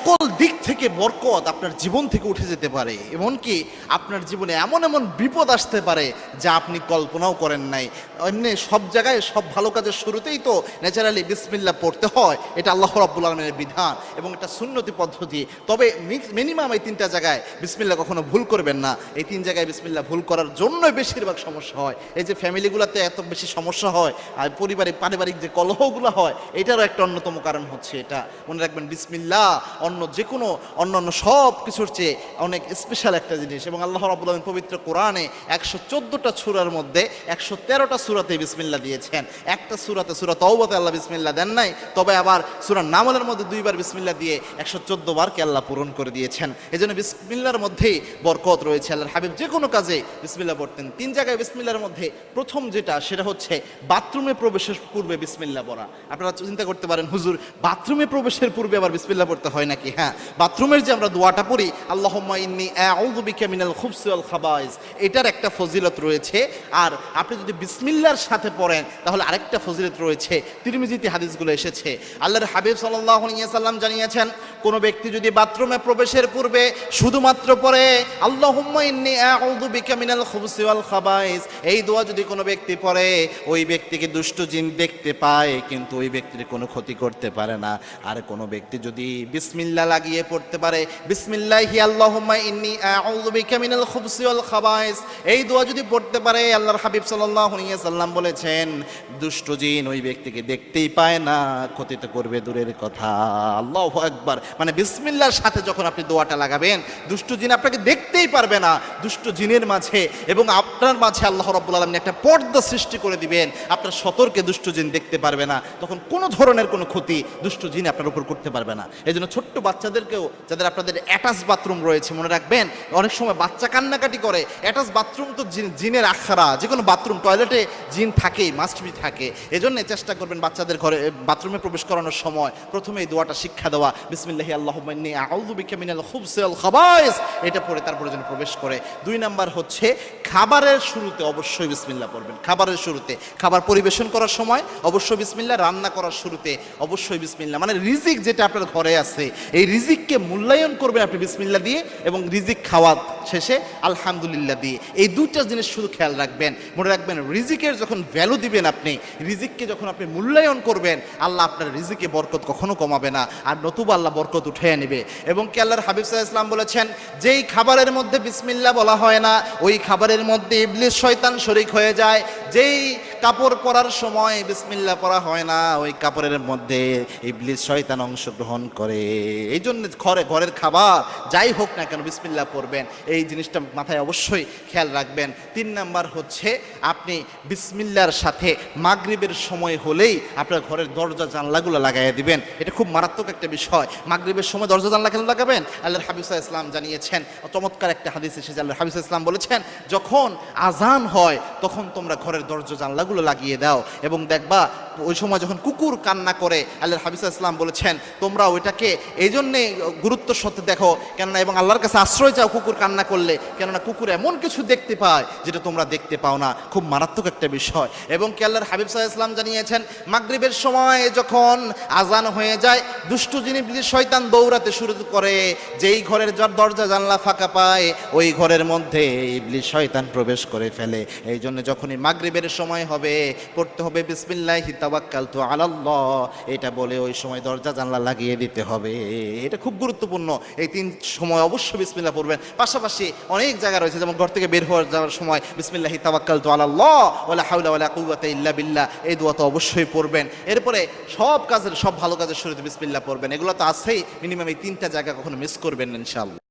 সকল দিক থেকে বরকত আপনার জীবন থেকে উঠে যেতে পারে, এমনকি আপনার জীবনে এমন এমন বিপদ আসতে পারে যা আপনি কল্পনাও করেন নাই। এমনি সব জায়গায় সব ভালো কাজের শুরুতেই তো ন্যাচারালি বিসমিল্লাহ পড়তে হয়, এটা আল্লাহ রাব্বুল আলামিনের বিধান এবং এটা সুন্নতি পদ্ধতি। তবে মিনিমাম এই তিনটা জায়গায় বিসমিল্লাহ কখনো ভুল করবেন না। এই তিন জায়গায় বিসমিল্লাহ ভুল করার জন্যই বেশিরভাগ সমস্যা হয়। এই যে ফ্যামিলিগুলোতে এত বেশি সমস্যা হয় আর পারিবারিক যে কলহগুলো হয়, এটারও একটা অন্যতম কারণ হচ্ছে এটা। মনে রাখবেন বিসমিল্লাহ অন্য যে কোনো অন্যান্য সব কিছুর চেয়ে অনেক স্পেশাল একটা জিনিস। এবং আল্লাহ রাব্বুল আলামিন পবিত্র কোরআনে 114টা সূরার মধ্যে 113টা সূরাতে বিসমিল্লাহ দিয়েছেন। একটা সূরাতে সূরা তাওবাতে আল্লাহ বিসমিল্লাহ দেন নাই, তবে আবার সূরা নামলের মধ্যে 2বার বিসমিল্লাহ দিয়ে 114 বারকে আল্লাহ পূরণ করে দিয়েছেন। এজন্য বিসমিল্লাহর মধ্যেই বরকত রয়েছে। আল্লাহর হাবিব যে কোনো কাজে বিসমিল্লাহ পড়তেন। তিন জায়গায় বিসমিল্লাহর মধ্যে প্রথম যেটা, সেটা হচ্ছে বাথরুমে প্রবেশের পূর্বে বিসমিল্লাহ পড়া। আপনারা চিন্তা করতে পারেন, হুজুর বাথরুমে প্রবেশের পূর্বে আবার বিসমিল্লাহ পড়তে হয় নাকি? হ্যাঁ, বাথরুমের যে আমরা দোয়াটা পড়ি, আল্লাহুম্মা ইন্নী আউযু বিকা মিনাল খুবসি ওয়াল খাবাইস, এটার একটা ফজিলত রয়েছে। আর আপনি যদি বিসমিল্লাহর সাথে পড়েন তাহলে আরেকটা ফজিলত রয়েছে, তিরমিজিতে হাদিসগুলো এসেছে। আল্লাহর হাবিব সাল্লাল্লাহু আলাইহি ওয়াসাল্লাম জানিয়েছেন, কোন ব্যক্তি যদি বাথরুমে প্রবেশের পূর্বে শুধুমাত্র পড়ে আল্লাহুম্মা ইন্নী আউযু বিকা মিনাল খুবসি ওয়াল খাবাইস, এই দোয়া যদি কোনো ব্যক্তি পড়ে, ওই ব্যক্তিকে দুষ্ট জিন দেখতে পায় কিন্তু ওই ব্যক্তির কোনো ক্ষতি করতে পারে না। আর কোনো ব্যক্তি যদি বিসমিল্লাহ লাগিয়ে পড়তে পারে, বিসমিল্লাহি আল্লাহুম্মা ইন্নী আউযু বিকা মিনাল খুবসি ওয়াল খাবাইস, এই দোয়া যদি পড়তে পারে, আল্লাহর হাবিব সাল্লাল্লাহু আলাইহি ওয়াসাল্লাম বলেছেন দুষ্ট জিন ওই ব্যক্তিকে দেখতেই পায় না, ক্ষতি তো করবে দূরের কথা। আল্লাহু আকবার। মানে বিসমিল্লাহর সাথে যখন আপনি দোয়াটা লাগাবেন, দুষ্ট জিন আপনাকে দেখতেই পারবে না। দুষ্ট জিনের মাঝে এবং আপনার মাঝে আল্লাহ রাব্বুল আলামিন একটা পর্দা সৃষ্টি করে দিবেন, আপনার সতর্কে দুষ্ট জিন দেখতে পারবে না। তখন কোনো ধরনের কোনো ক্ষতি দুষ্ট জিন আপনার উপর করতে পারবে না। এই জন্য ছোট্ট বাচ্চাদেরকেও, যাদের আপনাদের অ্যাটাচ বাথরুম রয়েছে, মনে রাখবেন অনেক সময় বাচ্চা কান্নাকাটি করে, অ্যাটাচ বাথরুম তো জিনের আখড়া, যে কোনো বাথরুম টয়লেটে জিন থাকেই, মাস্ট বি থাকে। এই জন্য চেষ্টা করবেন বাচ্চাদের ঘরে বাথরুমে প্রবেশ করানোর সময় প্রথমে এই দোয়াটা শিক্ষা দেওয়া, বিসমিল্লাহি আল্লাহুম্মা ইন্নী আউযু বিকা মিনাল খুবসি ওয়াল খাবাইস, এটা পড়ে তারপরে যেন প্রবেশ করে। 2 নাম্বার হচ্ছে খাবারের শুরুতে অবশ্যই বিসমিল্লাহ পড়বেন। খাবারের শুরুতে, খাবার পরিবেশন করার সময় অবশ্যই বিসমিল্লাহ, রান্না করার শুরুতে অবশ্যই বিসমিল্লাহ। মানে রিজিক যেটা আপনার ঘরে আছে, এই রিজিককে মূল্যায়ন করবেন আপনি বিসমিল্লাহ দিয়ে, এবং রিজিক খাওয়া শেষে আলহামদুলিল্লাহ দিয়ে। এই দুইটা জিনিস শুধু খেয়াল রাখবেন। মনে রাখবেন রিজিকের যখন ভ্যালু দিবেন আপনি, রিজিককে যখন আপনি মূল্যায়ন করবেন, আল্লাহ আপনার রিজিকে বরকত কখনো কমাবে না, আর নতুবা আল্লাহ বরকত উঠিয়ে নেবে। এবং কি আল্লাহর হাবিব সাল্লাল্লাহু আলাইহি ওয়াসাল্লাম বলেছেন, যেই খাবারের মধ্যে বিসমিল্লাহ বলা হয় না, ওই খাবারের মধ্যে ইবলিস শয়তান শরীক হয়ে যায়। যেই কাপড় পরার সময় বিসমিল্লাহ পরা হয় না, ওই কাপড়ের মধ্যে ইবলিস শয়তান অংশগ্রহণ করে। এই জন্য ঘরের খাবার যাই হোক না কেন বিসমিল্লাহ পড়বেন, এই জিনিসটা মাথায় অবশ্যই খেয়াল রাখবেন। 3 নাম্বার হচ্ছে আপনি বিসমিল্লাহর সাথে মাগরিবের সময় হলেই আপনার ঘরের দরজা জানলাগুলো লাগাইয়া দিবেন। এটা খুব মারাত্মক একটা বিষয়। মাগরিবের সময় দরজা জানলা কেন লাগাবেন? আল্লাহর হাবিব সাল্লাল্লাহু আলাইহি ওয়াসাল্লাম জানিয়েছেন, চমৎকার একটা হাদিস এসেছে, আল্লাহর হাবিব সাল্লাল্লাহু আলাইহি ওয়াসাল্লাম বলেছেন, যখন আজান হয় তখন তোমরা ঘরের দরজা জানলাগুলো লাগিয়ে দাও, এবং দেখবা ওই সময় যখন কুকুর কান্না করে, আল্লাহর হাবিব সাল্লাল্লাহু আলাইহি ওয়াসাল্লাম বলেছেন তোমরা ওইটাকে এই জন্যে গুরুত্বের সাথে দেখো, কেননা এবং আল্লাহর কাছে আশ্রয় চাও কুকুর কান্না করলে, কেননা কুকুর এমন কিছু দেখতে পায় যেটা তোমরা দেখতে পাও না। খুব মারাত্মক একটা বিষয়। এবং কি আল্লাহর হাবিব সাল্লাল্লাহু আলাইহি ওয়াসাল্লাম জানিয়েছেন, মাগরিবের সময় যখন আজান হয়ে যায়, দুষ্ট জিন ইবলিস শয়তান দৌড়াতে শুরু করে, যেই ঘরের দরজা জানলা ফাঁকা পায় ওই ঘরের মধ্যে ইবলিস শয়তান প্রবেশ করে ফেলে। এই জন্য যখনই মাগরিবের সময় হবে পড়তে হবে বিসমিল্লাহি তাওয়াক্কালতু আলাল্লাহ, এটা বলে ওই সময় দরজা জানলা লাগিয়ে দিতে হবে। এটা খুব গুরুত্বপূর্ণ। এই 3 সময় অবশ্যই বিসমিল্লাহ পড়বেন। পাশাপাশি অনেক জায়গা রয়েছে, যেমন ঘর থেকে বের হওয়ার যাওয়ার সময় বিসমিল্লাহি তাওয়াক্কালতু আলাল্লাহ ওয়ালা হাওলা ওয়ালা কুওয়াতা ইল্লা বিল্লাহ, এই দোয়া তো অবশ্যই পড়বেন। এরপরে সব ভালো কাজের শুরুতে বিসমিল্লাহ পড়বেন। এগুলো তো আছেই, মিনিমাম এই 3টা জায়গা কখনো মিস করবেন না ইনশাআল্লাহ।